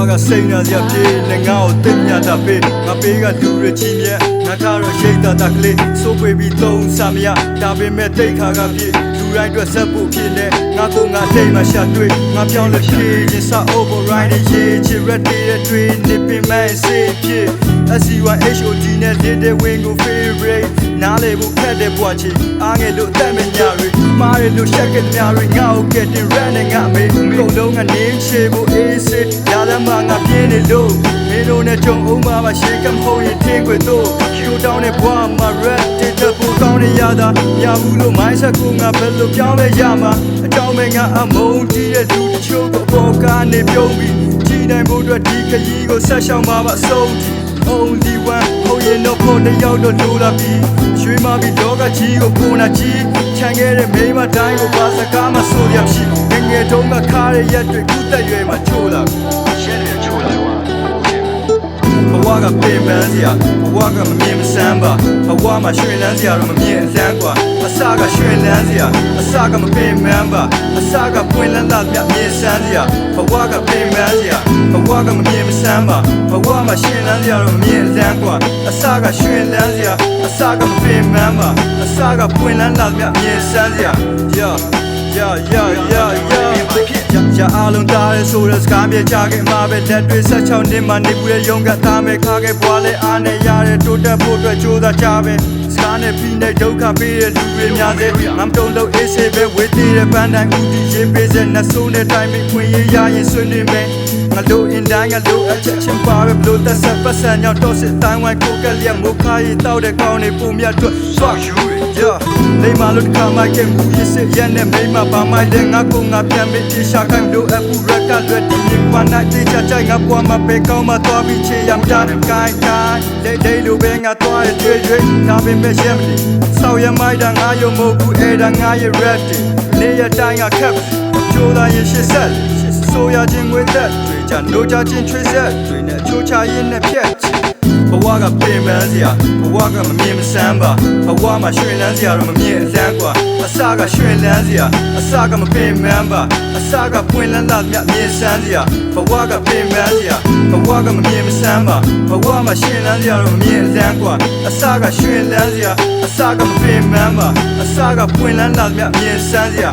ကစိတ်နာစရာပြေးနဲ့ငါ့ကိုသိညာတာပေးငါပေးကလူရချီမြက်ငါကတော့ရိတ်တာကလေးစိုးပွေပြီးသုံးစားမရဒါပေမဲ့တိတ်ခါကပြေးလူတိုင်းအတွက်ဆက်ဖို့ဖြစ်နေငါကငါတိတ်မှရှာတွေ့ငါပြောင်းလို့ပြေးရင်စာ override ရေးချစ်ရက်တဲ့တွေနေပင်မဲ့စေပြေး SCYHOD နဲ့တဲ့ဝင်းကို favorite နားလေဖို့ခက်တဲ့ဘွားချီအားငယ်လို့တတ်မညာတွေမားရလို့ရှက်ကတဲ့ညာတွေငါ့ကို get it right နဲ့ငါမေကုန်လုံးကနေချေဖို့အေးစေလာလမ်းမှာငါပြင်းနေလို့မင်းတို့နဲ့ကြုံအောင်မှာရှေးကမဟုတ်ရင်ထင်းခွေတော့ကျိုးတောင်းတဲ့ဘွားမှာ red တဲ့ဖို့ကောင်းနေရတာရဘူးလို့ mindset ကိုငါဘယ်လိုပြောင်းလဲရမှာအကြောင်းမဲ့ငါအမုန်းကြီးတဲ့လူတချို့ကိုပေါ်ကနေပြုံးပြီးကြီးနိုင်ဖို့အတွက်ဒီခရီးကိုဆက်ရှောင်မှာမအဆုံးထိOnly one ဟိုရင်တော့ပေါ်တယောက်တော့လိုလာပြီရွှေမပြီးလောကကြီးကိုပုံနာကြီးခြံခဲ့တဲ့မိမတိုင်းကိုပါစကားမဆိုရရှိငယ်တုန်းကခါရရက်တွေကုသက်ရွယ်မှာချိုးလာရှင်းတယ်ချိုးလာဘဝကပင်ပန်းစရာဘဝကမမြင်မဆန်းပါဘဝမှာရွှေလန်းစရာတော့မမြင်အလန်းกว่าအစကရွှေလန်းစရာအစကမပင်ပန်းပါအစကပွင့်လန်းတာမြမြင်ဆန်းစရာဘဝကပင်ပန်းစရာဘဝကမမြင်မဆန်းပါဘဝမှာရွှေလန်းစရာတော့မမြင်အလန်းกว่าအစကရွှေလန်းစရာအစကမပင်ပန်းပါအစကပွင့်လန်းတာမြမြင်ဆန်းစရာရအားလုံးတားရဲဆိုတဲ့စကားပြေကြခဲ့မှာပဲလက်တွေ16နှစ်မှနေပူရဲ့ရုံးကသားမဲ့ခါခဲ့ဘွားလဲအားနဲ့ရတဲ့တိုးတက်ဖို့အတွက်ကြိုးစားကြပဲစကားနဲ့ပြီးနေဒုက္ခပေးတဲ့လူတွေများစေငမ်တုံလို့အေးစေပဲဝေးသေးတဲ့ပန်းတိုင်းဦးတည်ရေးပေးတဲ့နှဆိုးနဲ့တိုင်းမိခွင့်ရရရင်ဆွေးနွေးမယ်ငါတို့အင်တိုင်းငါတို့အချက်ချင်းပါပဲဘလို့သက်ဆက်ပတ်စံကြောင့်တော့စစ်တိုင်းဝိုင်းကိုကလျက်မုခါရီတောက်တဲ့ကောင်းနေပုံမြတ်အတွက် fuck youလိမ္မာလို့တခါမှကဲမှုရစစ်ရနဲ့မိမပါမိုက်တဲ့ငါကငါပြန်ပြီးပြေရှာခိုင်းလို့အပူရက်ကလွတ်တည်နေပါနိုင်တဲ့ချချိုင်ငါပွားမပဲကောင်းမသွားပြီးချေရမတာကိုင်းကိုင်းဒိတ်လိုပဲငါသွားရတွေ့ဒါပေမဲ့ရမလို့ဆောက်ရမိုက်တာငါယုံမဟုတ်ဘူးအဲ့ဒါငါရဲ့ red နေရတိုင်းကခက်ကြိုးသားရင်ရှစ်ဆက်ဆိုရခြင်းငွေသက်တွေကြနိုးကြခြင်းချွေးဆက်တွေနဲ့ချိုးချရင်းနဲ့ဖြတ်ဘဝကပင်ပန်းစရာဘဝကမမြင်မဆန်းပါဘဝမှာရွှေလန်းစရာတော့မမြင်အလန်းกว่าအစကရွှေလန်းစရာအစကမပင်ပန်းပါအစကပွင့်လန်းတာမြမြင်ဆန်းစရာဘဝကပင်ပန်းစရာဘဝကမမြင်မဆန်းပါဘဝမှာရွှေလန်းစရာတော့မမြင်အလန်းกว่าအစကရွှေလန်းစရာအစကမပင်ပန်းပါအစကပွင့်လန်းတာမြမြင်ဆန်းစရာ